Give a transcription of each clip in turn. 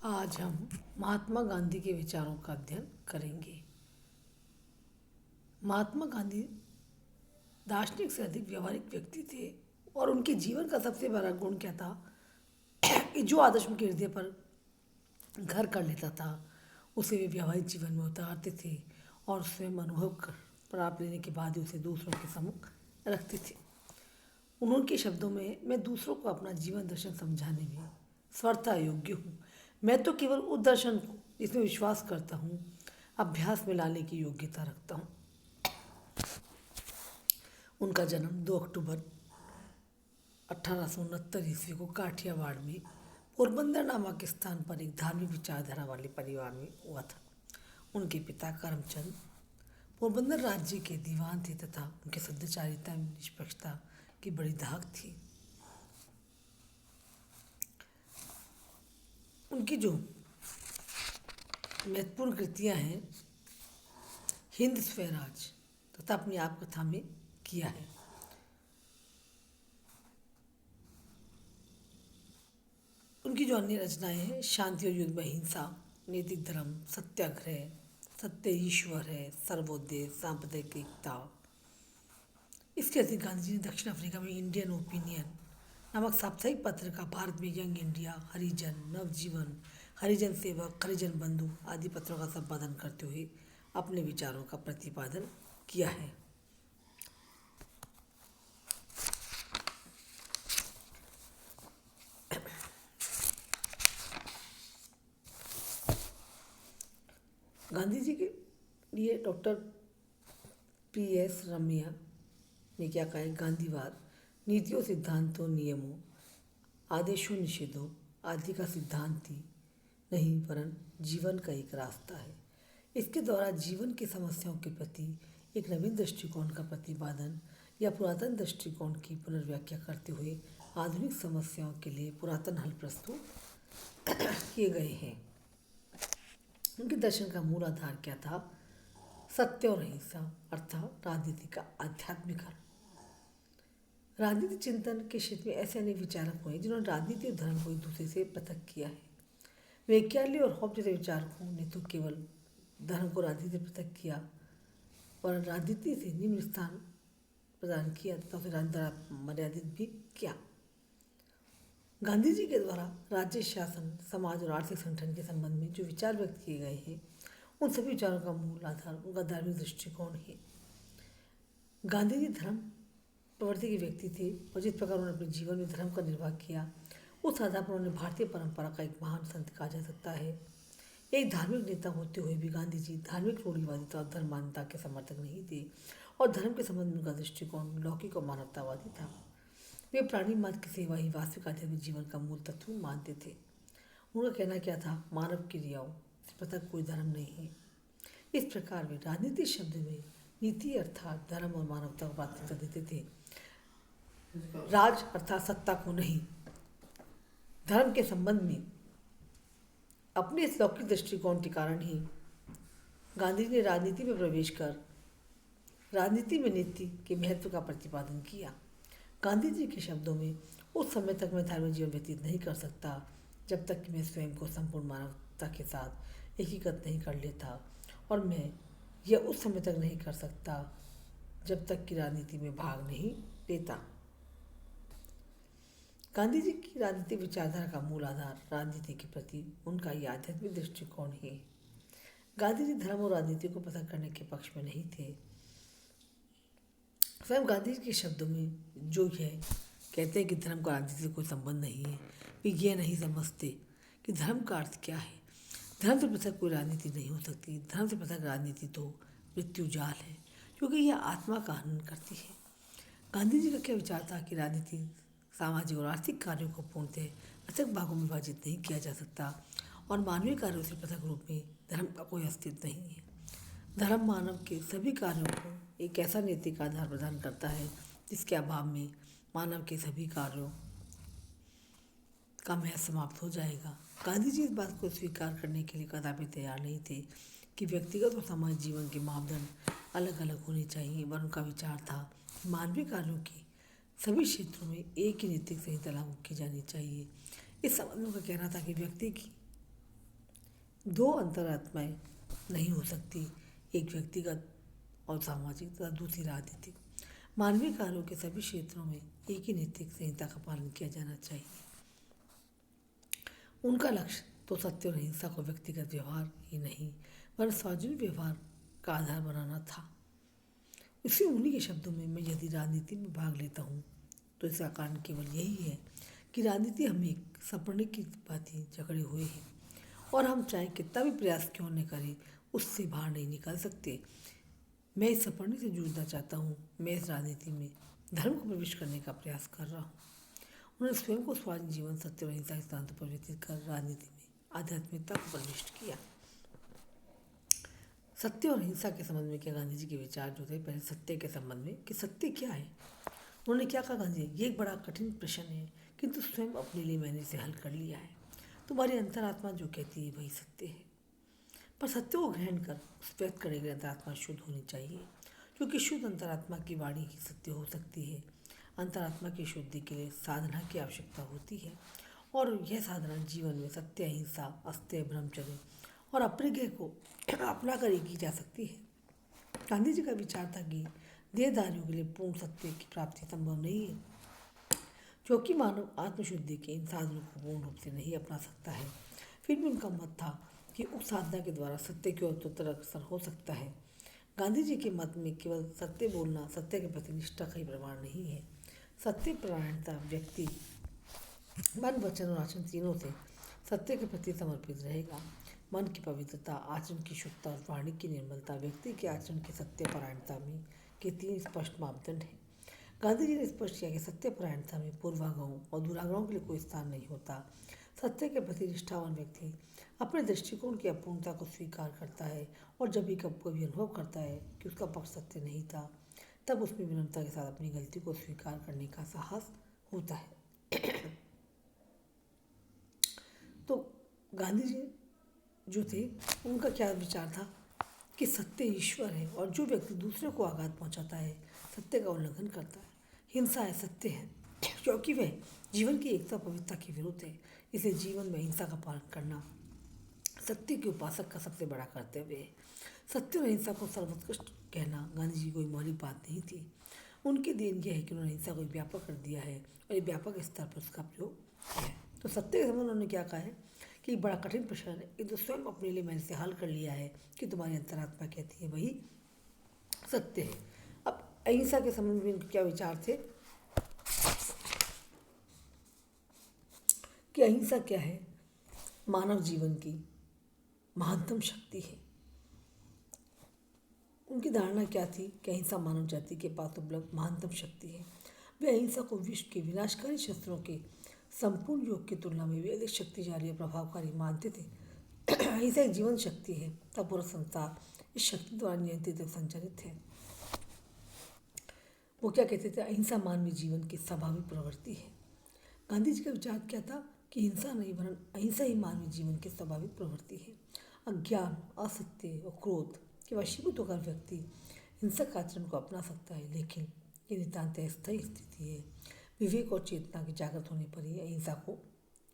आज हम महात्मा गांधी के विचारों का अध्ययन करेंगे। महात्मा गांधी दार्शनिक से अधिक व्यवहारिक व्यक्ति थे और उनके जीवन का सबसे बड़ा गुण क्या था कि जो आदर्श उनके हृदय पर घर कर लेता था उसे वे व्यवहारिक जीवन में उतारते थे और स्वयं अनुभव कर प्राप्त लेने के बाद ही उसे दूसरों के सम्मुख रखते थे। उन्होंने शब्दों में, मैं दूसरों को अपना जीवन दर्शन समझाने में स्वतः योग्य हूँ। मैं तो केवल उस दर्शन को जिसमें विश्वास करता हूँ अभ्यास में लाने की योग्यता रखता हूँ। उनका जन्म 2 अक्टूबर 1869 ईस्वी को काठियावाड़ में पोरबंदर नामक स्थान पर एक धार्मिक विचारधारा वाले परिवार में हुआ था। उनके पिता करमचंद पोरबंदर राज्य के दीवान थे तथा उनके सदाचारिता में निष्पक्षता की बड़ी धाक थी। उनकी जो महत्वपूर्ण कृतियाँ हैं हिंद स्वराज तथा अपनी आप कथा में किया है। उनकी जो अन्य रचनाएं हैं शांति और युद्ध में अहिंसा, नैतिक धर्म, सत्याग्रह, सत्य ईश्वर है, सर्वोदय, सांप्रदायिक एकता। इसके अतिरिक्त गांधी जी ने दक्षिण अफ्रीका में इंडियन ओपिनियन नामक साप्ताहिक पत्रिका, भारत में यंग इंडिया, हरिजन, नवजीवन, हरिजन सेवक, हरिजन बंधु आदि पत्रों का संपादन करते हुए अपने विचारों का प्रतिपादन किया है। गांधी जी के लिए डॉक्टर पी.एस. रमैया ने क्या कहा है, गांधीवाद नीतियों, सिद्धांतों, नियमों, आदेशों, निषेधों आदि का सिद्धांत ही नहीं वरन जीवन का एक रास्ता है। इसके द्वारा जीवन की समस्याओं के प्रति एक नवीन दृष्टिकोण का प्रतिपादन या पुरातन दृष्टिकोण की पुनर्व्याख्या करते हुए आधुनिक समस्याओं के लिए पुरातन हल प्रस्तुत किए गए हैं। उनके दर्शन का मूल आधार क्या था? सत्य और अहिंसा अर्थात राजनीति का आध्यात्मिकरण। राजनीति चिंतन के क्षेत्र में ऐसे अनेक विचारक हुए जिन्होंने राजनीति और धर्म को एक दूसरे से पृथक किया है। वैज्ञानिक और हॉब जैसे विचारकों ने तो केवल धर्म को राजनीति से पृथक किया और राजनीति से निम्न स्थान प्रदान किया तथा उसे राजनीति द्वारा मर्यादित भी किया। गांधी जी के द्वारा राज्य शासन, समाज और आर्थिक संगठन के संबंध में जो विचार व्यक्त किए गए हैं उन सभी विचारों का मूल आधार उनका धार्मिक दृष्टिकोण है। गांधी जी धर्म प्रवृत्ति के व्यक्ति थे और जिस प्रकार उन्होंने अपने जीवन में धर्म का निर्वाह किया उस आधार पर उन्हें भारतीय परंपरा का एक महान संत कहा जा सकता है। एक धार्मिक नेता होते हुए भी गांधी जी धार्मिक रूढ़िवादिता और धर्म मान्यता के समर्थक नहीं थे और धर्म के संबंध में उनका दृष्टिकोण लौकिक और मानवतावादी था। वे प्राणी मात्र की सेवा ही वास्तविक आध्यात्मिक जीवन का मूल तत्व मानते थे। उनका कहना क्या था? मानव क्रियाओं से पृथक कोई धर्म नहीं है। इस प्रकार वे राजनीति शब्द में नीति अर्थात धर्म और मानवता को प्राथमिकता देते थे, राज अर्थात सत्ता को नहीं। धर्म के संबंध में अपने इस लौकिक दृष्टिकोण के कारण ही गांधी जी ने राजनीति में प्रवेश कर राजनीति में नीति के महत्व का प्रतिपादन किया। गांधी जी के शब्दों में, उस समय तक मैं धार्मिक जीवन व्यतीत नहीं कर सकता जब तक कि मैं स्वयं को संपूर्ण मानवता के साथ एकीकृत नहीं कर लेता और मैं यह उस समय तक नहीं कर सकता जब तक कि राजनीति में भाग नहीं लेता। गांधी जी की राजनीतिक विचारधारा का मूल आधार राजनीति के प्रति उनका ये आध्यात्मिक दृष्टिकोण है। गांधी जी धर्म और राजनीति को पृथक करने के पक्ष में नहीं थे। स्वयं गांधी जी के शब्दों में जो है कहते हैं कि धर्म का राजनीति से कोई संबंध नहीं है, वे ये नहीं समझते कि धर्म का अर्थ क्या है। धर्म से पृथक कोई राजनीति नहीं हो सकती। धर्म से पृथक राजनीति तो मृत्यु जाल है क्योंकि यह आत्मा का हनन करती है। गांधी जी का क्या विचार था कि राजनीति, सामाजिक और आर्थिक कार्यों को पूर्णतः पृथक भागों में विभाजित नहीं किया जा सकता और मानवीय कार्यों से पृथक रूप में धर्म का कोई अस्तित्व नहीं है। धर्म मानव के सभी कार्यों को एक ऐसा नैतिक आधार प्रदान करता है जिसके अभाव में मानव के सभी कार्यों का महत्व समाप्त हो जाएगा। गांधी जी इस बात को स्वीकार करने के लिए कदापि तैयार नहीं थे कि व्यक्तिगत और सामाजिक जीवन के मापदंड अलग अलग होने चाहिए, वरन उनका विचार था मानवीय कार्यों के सभी क्षेत्रों में एक ही नैतिक संहिता लागू की जानी चाहिए। इस संबंध में उनका कहना था कि व्यक्ति की दो अंतरात्माएं नहीं हो सकती, एक व्यक्तिगत और सामाजिक तथा दूसरी राजनीतिक। मानवीय कार्यों के सभी क्षेत्रों में एक ही नैतिक संहिता का पालन किया जाना चाहिए। उनका लक्ष्य तो सत्य और अहिंसा को व्यक्तिगत व्यवहार ही नहीं वरन सार्वजनिक व्यवहार का आधार बनाना था। इसी उन्हीं के शब्दों में मैं यदि राजनीति में भाग लेता हूँ तो इसका कारण केवल यही है कि राजनीति हमें एक सपने की भांति जकड़े हुए है और हम चाहे कितना भी प्रयास क्यों न करें उससे बाहर नहीं निकल सकते। मैं इस सपने से जूझना चाहता हूँ। मैं इस राजनीति में धर्म को प्रवेश करने का प्रयास कर रहा हूँ। उन्होंने स्वयं को स्वाधीन जीवन सत्य और अहिंसा के सिद्धांतों पर व्यतीत कर राजनीति में आध्यात्मिकता को प्रविष्ट किया। सत्य और अहिंसा के संबंध में क्या गांधी जी के विचार जो थे, पहले सत्य के संबंध में कि सत्य क्या है। उन्होंने क्या कहा, गांधी जी, ये एक बड़ा कठिन प्रश्न है किंतु स्वयं अपने लिए मैंने इसे हल कर लिया है। तुम्हारी अंतरात्मा जो कहती है वही सत्य है, पर सत्य को ग्रहण कर उस व्यक्त करे गए अंतरात्मा शुद्ध होनी चाहिए, क्योंकि शुद्ध अंतरात्मा की वाणी ही सत्य हो सकती है। अंतरात्मा की शुद्धि के लिए साधना की आवश्यकता होती है और यह साधना जीवन में सत्य, अहिंसा, अस्तेय, ब्रह्मचर्य और अपरिग्रह को अपना कर की जा सकती है। गांधी जी का विचार था कि देहधारियों के लिए पूर्ण सत्य की प्राप्ति संभव नहीं है, क्योंकि मानव आत्मशुद्धि के इन साधनों को पूर्ण रूप से नहीं अपना सकता है। फिर भी उनका मत था कि उस साधना के द्वारा सत्य की ओर उत्तर अग्रसर हो सकता है। गांधी जी के मत में केवल सत्य बोलना सत्य के प्रति निष्ठा का ही प्रमाण नहीं है। सत्य परायणता व्यक्ति मन, वचन और आचरण तीनों से सत्य के प्रति समर्पित रहेगा। मन की पवित्रता, आचरण की शुद्धता और वाणी की निर्मलता व्यक्ति के आचरण की सत्य परायणता में के तीन स्पष्ट मापदंड हैं। गांधी जी ने स्पष्ट किया कि सत्य परायणता में पूर्वाग्रहों और दुराग्रहों के लिए कोई स्थान नहीं होता। सत्य के प्रति निष्ठावान व्यक्ति अपने दृष्टिकोण की अपूर्णता को स्वीकार करता है और जब भी कभी अनुभव करता है कि उसका पक्ष सत्य नहीं था, तब उसमें विनम्रता के साथ अपनी गलती को स्वीकार करने का साहस होता है। तो गांधी जी जो थे, उनका क्या विचार था कि सत्य ईश्वर है और जो व्यक्ति दूसरे को आघात पहुंचाता है सत्य का उल्लंघन करता है। हिंसा है सत्य है, क्योंकि वह जीवन की एकता पवित्रता के विरुद्ध है। इसे जीवन में हिंसा का पालन करना सत्य के उपासक का सबसे बड़ा कर्तव्य है। सत्य और अहिंसा को सर्वोत्कृष्ट कहना गांधी जी कोई मौलिक बात नहीं थी। उनकी देन यह है कि उन्होंने हिंसा को व्यापक कर दिया है और एक व्यापक स्तर पर उसका प्रयोग किया है। तो सत्य के संबंध उन्होंने क्या कहा है कि बड़ा कठिन प्रश्न है, ये तो स्वयं अपने लिए मैंने इसे हल कर लिया है कि तुम्हारी अंतरात्मा कहती है वही सत्य है। अब अहिंसा के संबंध में उनके क्या विचार थे कि अहिंसा क्या है, मानव जीवन की महत्तम शक्ति है। उनकी धारणा क्या थी कि अहिंसा मानव जाति के पास उपलब्ध महत्तम शक्ति है। वे अहिंसा को विश्व के विनाशकारी शस्त्रों के संपूर्ण योग की तुलना में भी अधिक शक्तिशाली और प्रभावकारी मानते थे। अहिंसा एक जीवन शक्ति है, तब पूरा संसार इस शक्ति द्वारा नियंत्रित और संचालित है। वो क्या कहते थे, अहिंसा मानवीय जीवन की स्वाभाविक प्रवृत्ति है। गांधी जी का विचार क्या था कि हिंसा नहीं वरन अहिंसा ही मानवीय जीवन की स्वाभाविक प्रवृत्ति है। अज्ञान, असत्य और क्रोध के वशीभूत होकर व्यक्ति हिंसक आचरण को अपना सकता है, लेकिन ये नितांत अस्थायी स्थिति है। विवेक और चेतना के जागृत होने पर ही अहिंसा को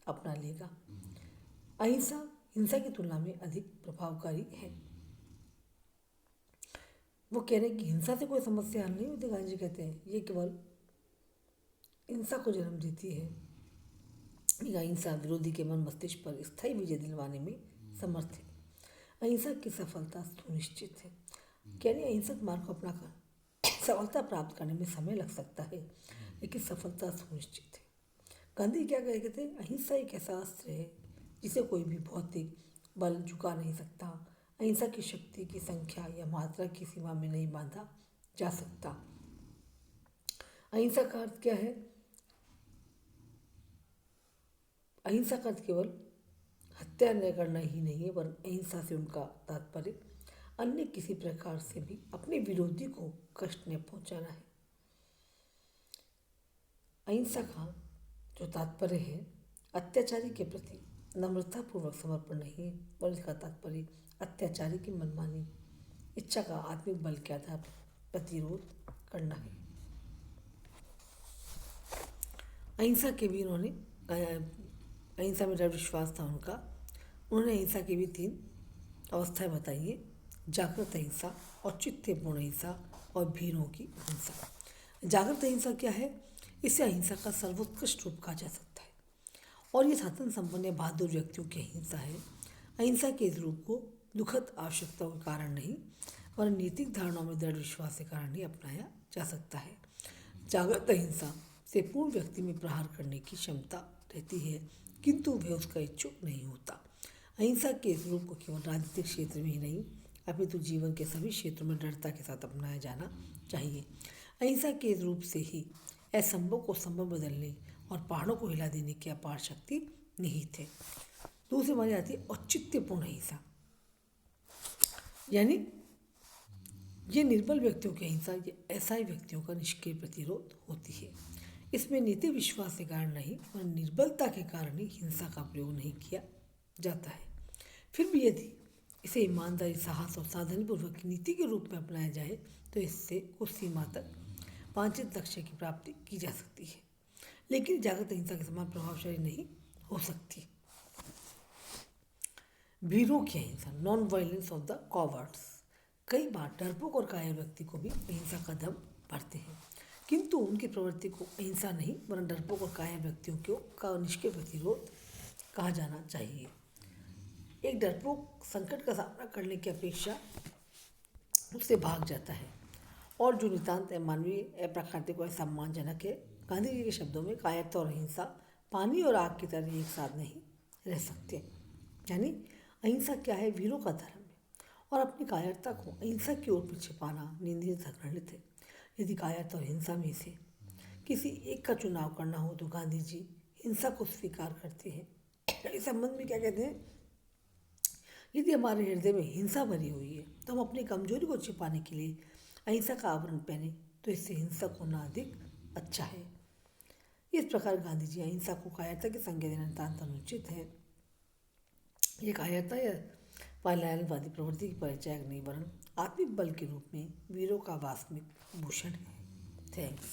अपना लेगा। अहिंसा हिंसा की तुलना में अधिक प्रभावकारी है। वो कह रहे हैं कि हिंसा से कोई समस्या हल नहीं होती। गांधी जी कहते हैं ये केवल हिंसा को जन्म देती है। अहिंसा विरोधी के मन मस्तिष्क पर स्थायी विजय दिलवाने में समर्थ है। अहिंसा की सफलता सुनिश्चित है। यानी अहिंसक मार्ग को अपनाकर सफलता प्राप्त करने में समय लग सकता है, लेकिन सफलता सुनिश्चित है। गांधी क्या कहते थे, अहिंसा एक ऐसा अस्त्र है जिसे कोई भी भौतिक बल झुका नहीं सकता। अहिंसा की शक्ति की संख्या या मात्रा की सीमा में नहीं बांधा जा सकता। अहिंसा का अर्थ क्या है, अहिंसा का अर्थ केवल हत्या न करना ही नहीं है, वरन अहिंसा से उनका तात्पर्य अन्य किसी प्रकार से भी अपने विरोधी को कष्ट न पहुंचाना है। अहिंसा का जो तात्पर्य है अत्याचारी के प्रति नम्रतापूर्वक समर्पण नहीं है, और इसका तात्पर्य अत्याचारी की मनमानी इच्छा का आत्मिक बल के आधार पर प्रतिरोध करना है। अहिंसा के भी उन्होंने अहिंसा में दृढ़ विश्वास था उनका। उन्होंने अहिंसा की भी 3 अवस्थाएं बताई हैं: जागृत अहिंसा, औचित्यपूर्ण अहिंसा और भीरों की अहिंसा। जागृत अहिंसा क्या है? इसे अहिंसा का सर्वोत्कृष्ट रूप कहा जा सकता है और ये साधन संपन्न या बहादुर व्यक्तियों की अहिंसा है। अहिंसा के इस रूप को दुखद आवश्यकताओं के कारण नहीं, वरन नैतिक धारणाओं में दृढ़ विश्वास के कारण ही अपनाया जा सकता है। जागृत अहिंसा से पूर्ण व्यक्ति में प्रहार करने की क्षमता रहती है, किंतु वह उसका इच्छुक नहीं होता। अहिंसा के इस रूप को केवल राजनीतिक क्षेत्र में ही नहीं, अपितु जीवन के सभी क्षेत्रों में दृढ़ता के साथ अपनाया जाना चाहिए। अहिंसा के इस रूप से ही असंभव को संभव बदलने और पहाड़ों को हिला देने की अपार शक्ति निहित है। दूसरी मानी जाती है औचित्यपूर्ण अहिंसा, यानी ये निर्बल व्यक्तियों की अहिंसा ये असहाय व्यक्तियों का निष्क्रिय प्रतिरोध होती है। इसमें नीति विश्वास के कारण नहीं, और निर्बलता के कारण ही हिंसा का प्रयोग नहीं किया जाता है। फिर भी यदि इसे ईमानदारी, साहस और सावधानीपूर्वक नीति के रूप में अपनाया जाए तो इससे कुछ सीमा तक वांछित लक्ष्य की प्राप्ति की जा सकती है, लेकिन जागृत अहिंसा के समान प्रभावशाली नहीं हो सकती। भीरों की अहिंसा, non violence of the cowards. कई बार डरपोक और कायर व्यक्ति को भी अहिंसा का दम भरते हैं, किंतु उनकी प्रवृत्ति को अहिंसा नहीं वरन डरपोक और कायर व्यक्तियों को का निष्क्रिय प्रतिरोध कहा जाना चाहिए। एक डरपोक संकट का सामना करने की अपेक्षा उससे भाग जाता है, और जो नितांत अमानवीय, अप्राकृतिक और सम्मानजनक है। गांधी जी के शब्दों में कायरता और अहिंसा पानी और आग की तरह एक साथ नहीं रह सकते। यानी अहिंसा क्या है? वीरों का धर्म है, और अपनी कायरता को अहिंसा की ओर छिपाना निंदनीय घृणित है। यदि कायरता और हिंसा में से किसी एक का चुनाव करना हो तो गांधी जी हिंसा को स्वीकार करते हैं। इस संबंध में क्या कहते हैं? यदि हमारे हृदय में हिंसा भरी हुई है तो हम अपनी कमजोरी को छिपाने के लिए अहिंसा का आवरण पहने तो इससे हिंसक होना अधिक अच्छा है। इस प्रकार गांधी जी अहिंसा को कायरता की संज्ञा देना नितांत अनुचित है। ये कायरता या पलायनवादी प्रवृत्ति की परिचायक नहीं, वरन आत्मिक बल के रूप में वीरों का वास्तविक भूषण है। थैंक्स।